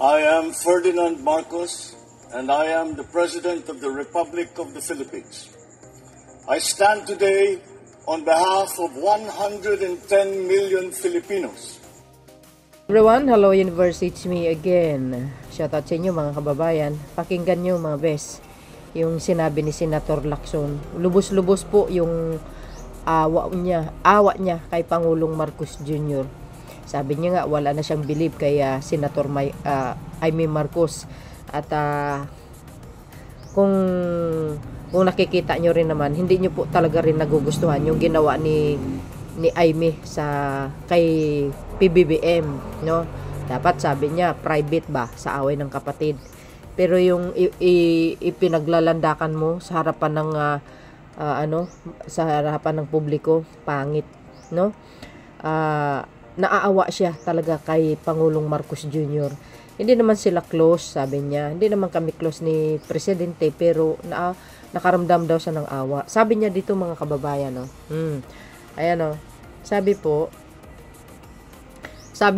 I am Ferdinand Marcos, and I am the President of the Republic of the Philippines. I stand today on behalf of 110 million Filipinos. Everyone, hello universe, it's me again. Shoutout sa inyo mga kababayan. Pakinggan nyo mga best yung sinabi ni Senator Lacson. Lubos-lubos po yung awa niya kay Pangulong Marcos Jr. Sabi niya nga wala na siyang believe kay Senator Jaime Marcos. At kung nakikita nyo rin naman, hindi nyo po talaga rin nagugustuhan yung ginawa ni Jaime kay PBBM, no? Dapat sabi niya private ba sa away ng kapatid. Pero yung ipinaglalandakan mo sa harapan ng sa harapan ng publiko, pangit, no? Naaawa siya talaga kay Pangulong Marcos Jr. Hindi naman sila close, sabi niya. Hindi naman kami close ni Presidente, pero nakaramdam daw siya ng awa. Sabi niya dito mga kababayan, no? Ayan, no? Sabi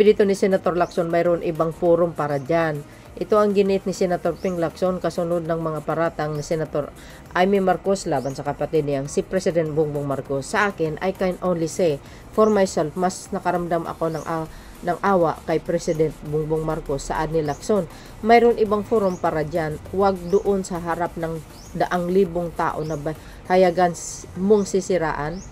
dito ni Senator Lacson, mayroon ibang forum para dyan. Ito ang ginit ni Senator Ping Lacson kasunod ng mga paratang ni Senator Jaime Marcos laban sa kapatid niyang si President Bongbong Marcos. Sa akin, I can only say, for myself, mas nakaramdam ako ng awa kay President Bongbong Marcos. Saan ni Lacson, mayroon ibang forum para dyan. Huwag doon sa harap ng daang libong tao na hayagan mong sisiraan.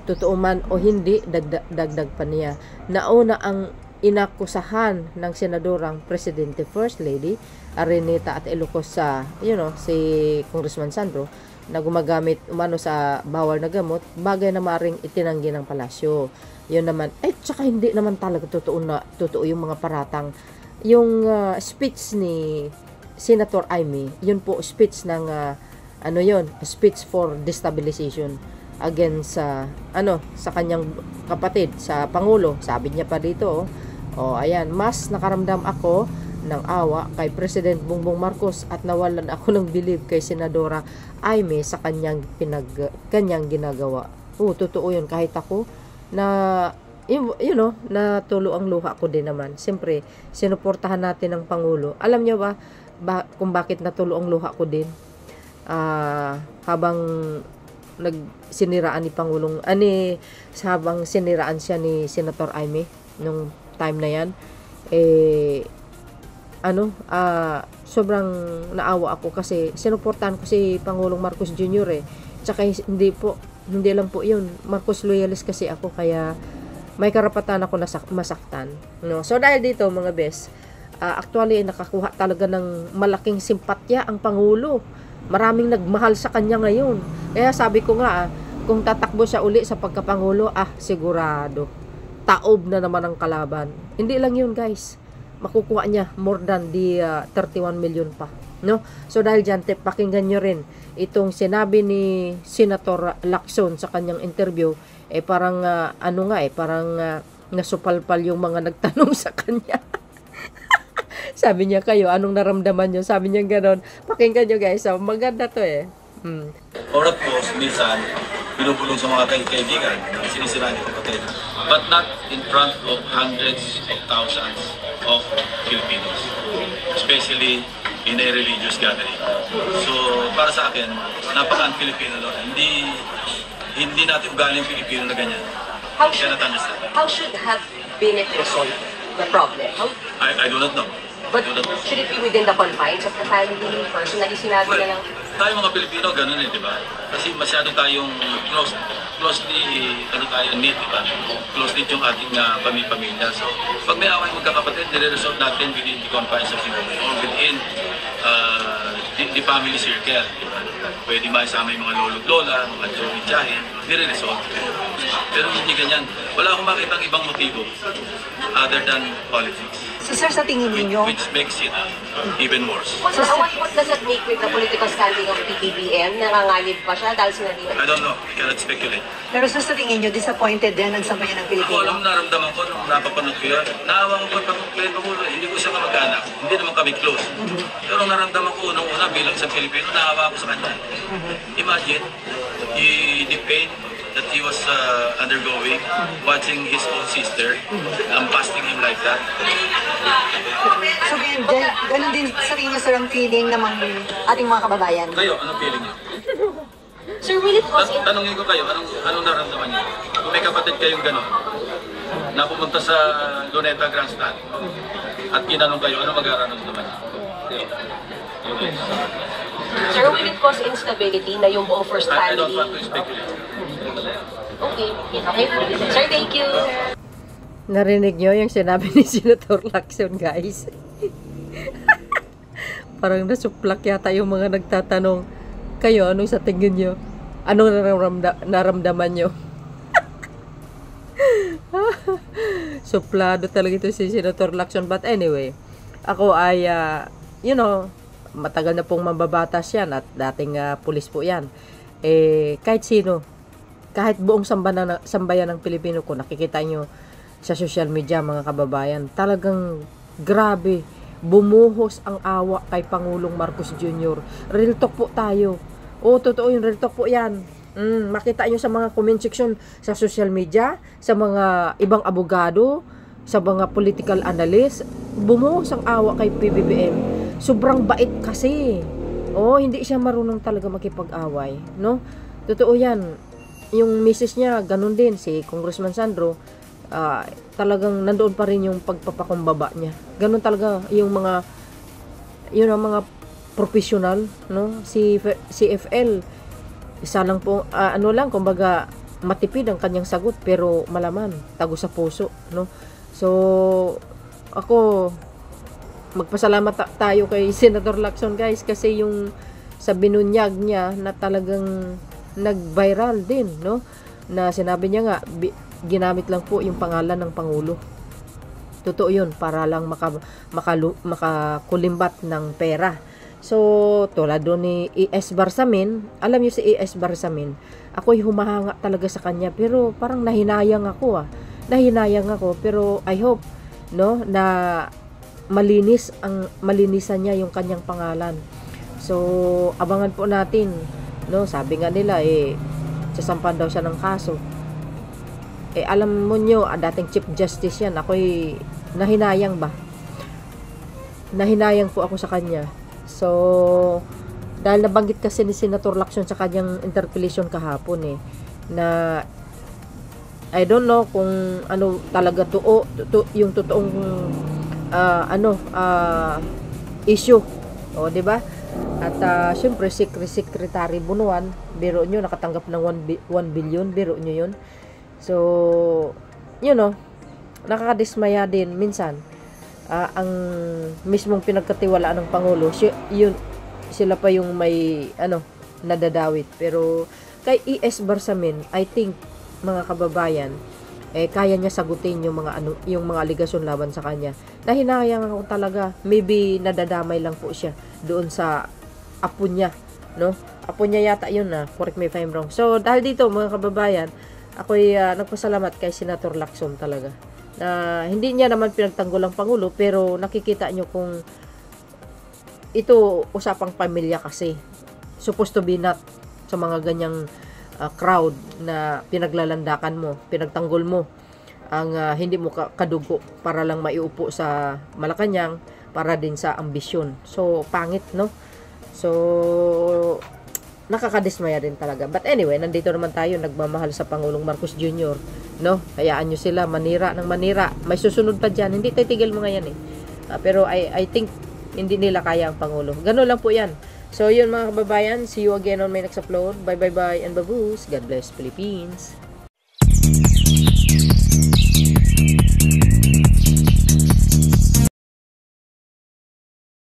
Totoo man o hindi, dagdag pa niya. Nauna ang inakusahan ng senadorang Presidente First Lady Arenita at Ilocos si Congressman Sandro na gumagamit umano sa bawal na gamot, bagay na maring itinanggi ng palasyo. Yun naman, tsaka hindi naman talaga totoo yung mga paratang. Yung speech ni Senator Jaime, yun po speech ng speech for destabilization against sa kanyang kapatid, sa Pangulo. Sabi niya pa dito, ayan, mas nakaramdam ako ng awa kay President Bongbong Marcos at nawalan ako ng believe kay Senadora Jaime sa kanyang ginagawa. Totoo yun. Kahit ako na natulo ang luha ko din naman. Siyempre, sinuportahan natin ng Pangulo. Alam niyo ba kung bakit natulo ang luha ko din? Habang siniraan ni Pangulong habang siniraan siya ni Senator Jaime nung time na yan, sobrang naawa ako kasi sinuportahan ko si Pangulong Marcos Jr. Tsaka hindi lang po yun, Marcos loyalist kasi ako, kaya may karapatan ako na masaktan, no? So dahil dito mga best, actually nakakuha talaga ng malaking simpatya ang Pangulo. Maraming nagmahal sa kanya ngayon. Kaya sabi ko nga, kung tatakbo siya uli sa pagkapangulo, sigurado taob na naman ang kalaban. Hindi lang yun, guys. Makukuha niya more than 31 million pa, no? So dahil dyan, pakinggan nyo rin itong sinabi ni Senator Lacson sa kanyang interview. Parang nasupalpal yung mga nagtanong sa kanya. Sabi niya, kayo, anong naramdaman nyo? Sabi niya gano'n. Pakinggan nyo, guys. Maganda to Or of course, minsan, binubulong sa mga kaibigan, sinisira niyo kapatid. But not in front of hundreds of thousands of Filipinos. Especially in a religious gathering. So, para sa akin, napaka-Filipino lang. Hindi natin ugaling Filipino na ganyan. How should have been it resolved, the problem? I do not know. But should it be within the confines of the family? Personally, sinabi na lang. Tayo mga Pilipino, ganun di ba? Kasi masyado tayong closely knit, di ba? Closely yung ating pamilya. So, pag may away magkakapatid, nire-resolve natin within the confines of the family or within the family circle. Diba? Pwede maisama yung mga lolo't lola, mga tiyahit, nire-resolve. Pero hindi ganyan. Wala akong makitang ibang motibo other than politics. So sir, sa tingin ninyo, which makes it even worse. What does that make with the political standing of PBBM? Nanganganib pa siya dahil sinabi? I don't know. I cannot speculate. Pero sir, sa tingin nyo, disappointed din ang sambayan ng Pilipino? Ako alam, naramdaman ko nung napapanood ko yun. Naawa ko pa Pangulo. Hindi ko siya kamag-anak. Hindi naman kami close. Pero naramdaman ko nung una bilang sa Pilipino, naawa ko sa kanya. Imagine, the pain that he was undergoing, watching his own sister, lambasting him like that. So ngayon sa tingin niyo, sir, ang feeling ng mga ating mga kababayan? Kayo, anong feeling niyo? Sir, will it cause Tanungin ko kayo, anong naramdaman niyo? Kung may kapatid kayong gano'n, na pumunta sa Luneta Grandstand, at kinanong kayo, ano magararamdaman niyo? Okay. Sir, will it cause instability na yung buong first I don't family? want to speculate. Okay. Okay. Sir, thank you. Narinig nyo yung sinabi ni Senator Lacson, guys. Parang nasuplak yata yung mga nagtatanong, kayo, anong sa tingin nyo? Anong naramdaman nyo? Suplado talaga ito si Senator Lacson. But anyway, ako ay, matagal na pong mababatas yan at dating pulis po yan. Kahit sino, kahit buong sambayan ng Pilipino ko, nakikita nyo sa social media, mga kababayan, talagang grabe, bumuhos ang awa kay Pangulong Marcos Jr. Real talk po tayo. Oo, totoo yung real talk po yan. Makita nyo sa mga comment section sa social media, sa mga ibang abogado, sa mga political analyst, bumuhos ang awa kay PBBM. Sobrang bait kasi. Hindi siya marunong talaga makipag-away, no? Totoo yan. Yung misis niya, ganun din, si Congressman Sandro, talagang nandoon pa rin yung pagpapakumbaba niya. Ganun talaga yung mga professional, no? Si FL, isa lang po, kumbaga matipid ang kanyang sagot pero malaman, tago sa puso, no? So, ako, magpasalamat tayo kay Senator Lacson, guys, kasi yung sa binunyag niya na talagang nag-viral din, no? Na sinabi niya nga, ginamit lang po yung pangalan ng Pangulo. Totoo yun, para lang makakulimbat ng pera. So, tulad doon ni E.S. Barsamin, alam niyo si E.S. Barsamin, ako'y humahanga talaga sa kanya, pero parang nahinayang ako pero I hope, no, na malinisan niya yung kanyang pangalan. So, abangan po natin, no, sabi nga nila, sasampan daw siya ng kaso. Alam mo nyo, dating Chief Justice yan, ako'y nahinayang po ako sa kanya. So, dahil nabanggit kasi ni Senator Lacson sa kanyang interpellation kahapon, na I don't know kung ano talaga yung totoong issue, di ba? At syempre Secretary Bunuan, biro nyo, nakatanggap ng 1 billion, biro nyo yun. So, nakakadismaya din minsan ang mismong pinagkatiwalaan ng Pangulo, sila pa yung may nadadawit. Pero kay E.S. Barsamin, I think, mga kababayan, kaya niya sagutin yung mga aligasyon laban sa kanya. Nahinayang ako talaga, maybe nadadamay lang po siya doon sa apo niya, no? Apo niya yata yun, correct me if I'm wrong. So, dahil dito, mga kababayan, ako'y nagpasalamat kay Senator Lacson talaga. Na hindi niya naman pinagtanggol ang Pangulo, pero nakikita nyo kung ito usapang pamilya kasi. Supposed to be not sa mga ganyang crowd na pinaglalandakan mo, pinagtanggol mo ang hindi mo kadugo para lang maiupo sa Malacanang para din sa ambisyon. So, pangit, no? So, nakakadismaya din talaga. But anyway, nandito naman tayo, nagmamahal sa Pangulong Marcos Jr., no? Hayaan nyo sila, manira ng manira. May susunod pa dyan. Hindi titigil mga yan, pero I think, hindi nila kaya ang Pangulo. Ganun lang po yan. So, yun mga kababayan. See you again on my next upload. Bye, and baboos. God bless Philippines.